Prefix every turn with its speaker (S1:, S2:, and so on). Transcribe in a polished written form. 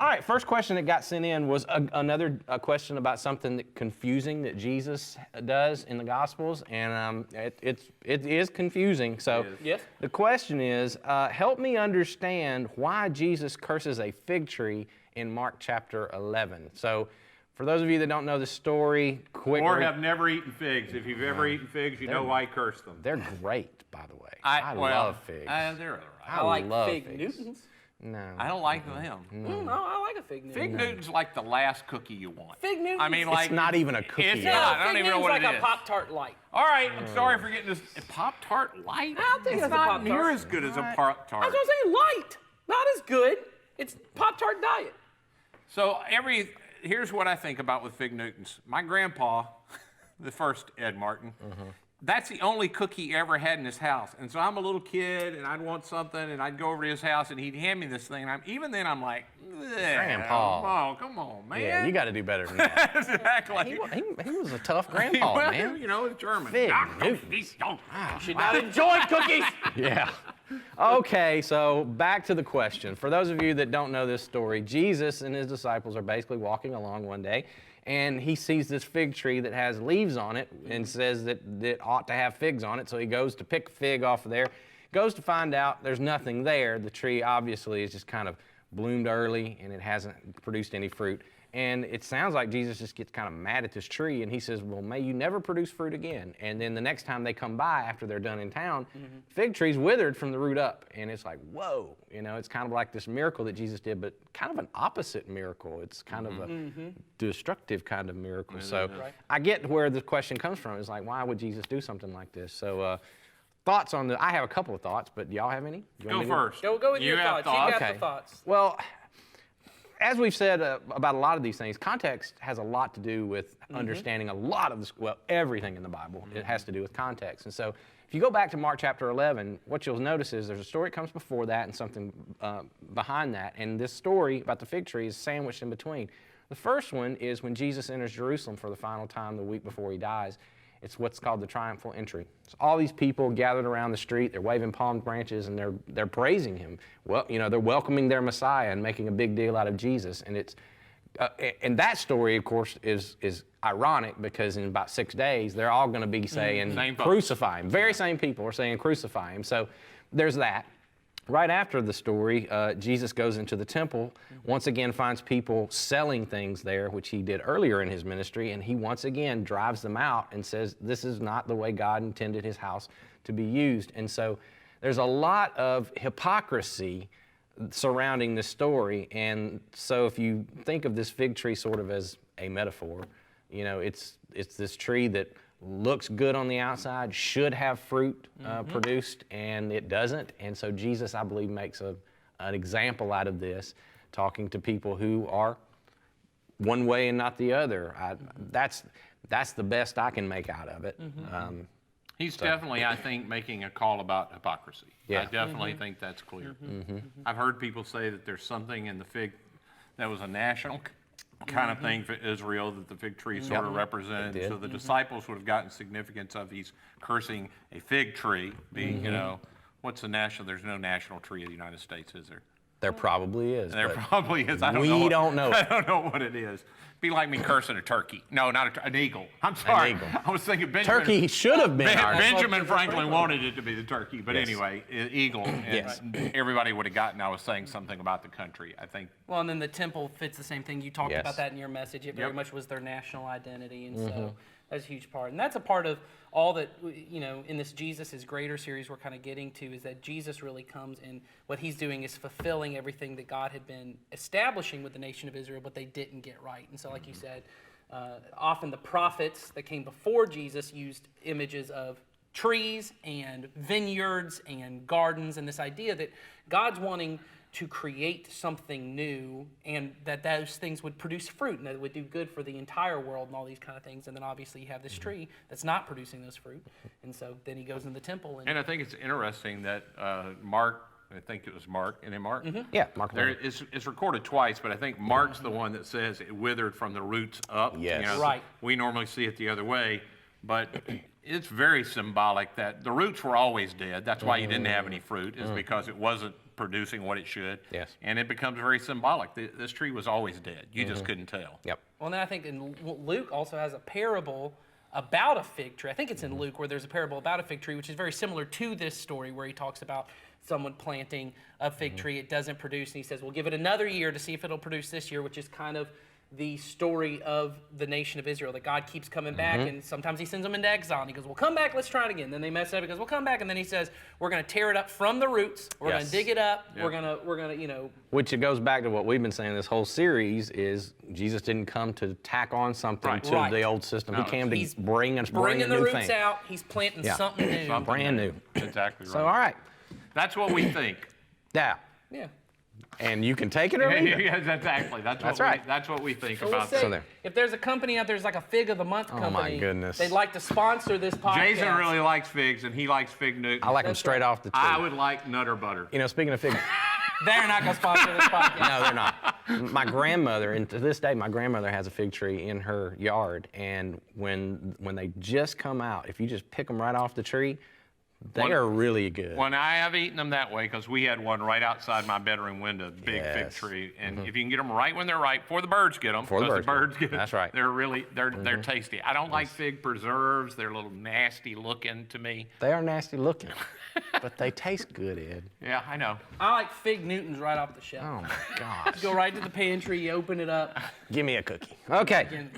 S1: All right, first question that got sent in was another question about something confusing that Jesus does in the Gospels, and it is confusing. So
S2: Yes.
S1: the question is, help me understand why Jesus curses a fig tree in Mark chapter 11. So for those of you that don't know the story, quickly.
S3: Or have never eaten figs. If you've ever eaten figs, you know why he cursed them.
S1: They're great, by the way.
S3: I
S1: love figs.
S3: They're all right.
S2: I like
S1: love
S2: fig
S1: figs.
S2: Newtons.
S1: No.
S3: I don't like them.
S2: No, I like a fig Newton.
S3: Fig Newton's like the last cookie you want.
S2: Fig Newton's.
S3: I mean, like
S1: It's not even a cookie.
S3: It's
S1: yet.
S3: not. I don't
S2: Fig
S3: even know
S2: Newton's
S3: what
S2: like
S3: it is.
S2: a Pop-Tart light.
S3: All right, I'm sorry for getting this. Pop-Tart light?
S2: I don't think
S3: it's
S2: it's a
S3: not
S2: Pop-Tart.
S3: near as good as a Pop-Tart.
S2: That's what I'm saying, light. Not as good. It's Pop-Tart diet.
S3: So here's what I think about with Fig Newtons. My grandpa, the first Ed Martin, that's the only cookie he ever had in his house. And so I'm a little kid, and I'd want something, and I'd go over to his house, and he'd hand me this thing. And even then, I'm like,
S1: Grandpa.
S3: Oh, come on, man.
S1: Yeah, you got to do better than that.
S3: Exactly.
S1: He was a tough grandpa,
S3: Well,
S1: man.
S3: you know, it's German.
S1: Fig
S3: Newtons.
S2: You should not enjoy cookies.
S1: Yeah. Okay, so back to the question. For those of you that don't know this story, Jesus and his disciples are basically walking along one day, and he sees this fig tree that has leaves on it and says that it ought to have figs on it, so he goes to pick a fig off of there, goes to find out there's nothing there. The tree obviously is just kind of bloomed early, and it hasn't produced any fruit. And it sounds like Jesus just gets kind of mad at this tree, and he says, well, may you never produce fruit again. And then the next time they come by after they're done in town, fig tree's withered from the root up. And it's like, whoa, it's kind of like this miracle that Jesus did, but kind of an opposite miracle. It's kind of a destructive kind of miracle. So I get where the question comes from. It's like, why would Jesus do something like this? So thoughts on I have a couple of thoughts, but do y'all have any?
S3: Go first.
S2: Go with your
S3: have
S2: thoughts. You got
S1: Okay.
S2: the thoughts.
S1: Well, as we've said about a lot of these things, context has a lot to do with understanding a lot of everything in the Bible. It has to do with context. And so if you go back to Mark chapter 11, what you'll notice is there's a story that comes before that and something behind that. And this story about the fig tree is sandwiched in between. The first one is when Jesus enters Jerusalem for the final time the week before he dies. It's what's called the triumphal entry. So all these people gathered around the street, they're waving palm branches, and they're praising him. Well, they're welcoming their Messiah and making a big deal out of Jesus. And it's and that story, of course, is ironic because in about 6 days they're all going to be saying crucify him. Very same people are saying crucify him. So there's that. Right after the story, Jesus goes into the temple, once again finds people selling things there, which he did earlier in his ministry, and he once again drives them out and says, this is not the way God intended his house to be used. And so there's a lot of hypocrisy surrounding this story. And so if you think of this fig tree sort of as a metaphor, it's this tree that looks good on the outside, should have fruit produced, and it doesn't. And so Jesus, I believe, makes an example out of this, talking to people who are one way and not the other. That's the best I can make out of it.
S3: He's definitely, I think, making a call about hypocrisy.
S1: Yeah.
S3: I definitely think that's clear. I've heard people say that there's something in the fig that was a national kind of thing for Israel that the fig tree sort of represented. So the disciples would have gotten significance of he's cursing a fig tree being, what's the national, there's no national tree of the United States, is there?
S1: There probably is.
S3: There
S1: but
S3: probably is. I don't
S1: we
S3: know.
S1: don't know.
S3: I don't know what it is. Be like me cursing a turkey. No, not an eagle. I'm sorry.
S1: eagle.
S3: I was thinking Benjamin.
S1: Turkey should have been our
S3: Benjamin Franklin wanted it to be the turkey, but
S1: Yes.
S3: anyway, eagle. And
S1: Yes.
S3: everybody would have gotten. I was saying something about the country. I think.
S2: Well, and then the temple fits the same thing. You talked
S1: Yes.
S2: about that in your message. It very
S3: Yep.
S2: much was their national identity, and so that's a huge part. And that's a part of all that, in this Jesus is Greater series we're kind of getting to, is that Jesus really comes and what he's doing is fulfilling everything that God had been establishing with the nation of Israel, but they didn't get right. And so like you said, often the prophets that came before Jesus used images of trees and vineyards and gardens, and this idea that God's wanting to create something new and that those things would produce fruit and that it would do good for the entire world and all these kind of things. And then obviously you have this tree that's not producing those fruit. And so then he goes in the temple.
S3: And I think it's interesting that Mark, I think it was Mark, and then Mark?
S1: Yeah, Mark.
S3: There it's recorded twice, but I think Mark's the one that says it withered from the roots up.
S1: Yes.
S2: Right.
S3: We normally see it the other way, but it's very symbolic that the roots were always dead. That's why you didn't have any fruit, is because it wasn't producing what it should.
S1: Yes.
S3: And it becomes very symbolic. This tree was always dead. You just couldn't tell.
S1: Yep.
S2: Well, and then I think Luke also has a parable about a fig tree. I think it's in Luke where there's a parable about a fig tree, which is very similar to this story where he talks about someone planting a fig tree. It doesn't produce, and he says, we'll give it another year to see if it'll produce this year, which is kind of the story of the nation of Israel, that God keeps coming back, and sometimes he sends them into exile, and he goes, well, come back, let's try it again. Then they mess up, he goes, well, come back, and then he says, we're going to tear it up from the roots, we're going
S1: Yes.
S2: to dig it up,
S3: Yep.
S2: we're going to, you know,
S1: Which it goes back to what we've been saying this whole series is Jesus didn't come to tack on something
S3: Right.
S1: to
S2: Right.
S1: the old system.
S3: No,
S1: He came to
S2: he's
S1: bring a
S2: bringing the
S1: new
S2: roots
S1: thing.
S2: out, he's planting
S1: Yeah.
S2: something new.
S3: Something
S1: Brand new.
S3: Exactly right.
S1: So, all right.
S3: That's what we think.
S1: Yeah.
S2: Yeah.
S1: And you can take it or leave it.
S3: Yeah, exactly.
S1: That's right.
S3: That's what we think
S2: So we'll
S3: about
S2: say,
S3: that.
S1: So there.
S2: if there's a company out there, there's like a Fig of the Month
S1: my
S2: company.
S1: goodness.
S2: They'd like to sponsor this podcast.
S3: Jason really likes figs, and he likes Fig Newton.
S1: I like them
S2: That's
S1: straight
S2: right.
S1: off the tree.
S3: I would like Nutter Butter.
S1: You know, speaking of fig,
S2: They're not going to sponsor this podcast.
S1: no, they're not. My grandmother, and to this day, my grandmother has a fig tree in her yard, and when they just come out, if you just pick them right off the tree, they
S3: When-
S1: are really good.
S3: When I have eaten them that way, because we had one right outside my bedroom window, big fig
S1: Yes.
S3: tree, and if you can get them right when they're ripe, before the birds get them,
S1: Before the
S3: because
S1: birds get 'em.
S3: get
S1: That's right.
S3: They're really they're tasty. I don't like fig preserves; they're a little nasty looking to me.
S1: They are nasty looking, but they taste good, Ed.
S3: Yeah, I know.
S2: I like Fig Newtons right off the shelf.
S1: Oh my gosh.
S2: Go right to the pantry, you open it up.
S1: Give me a cookie. Okay.
S2: and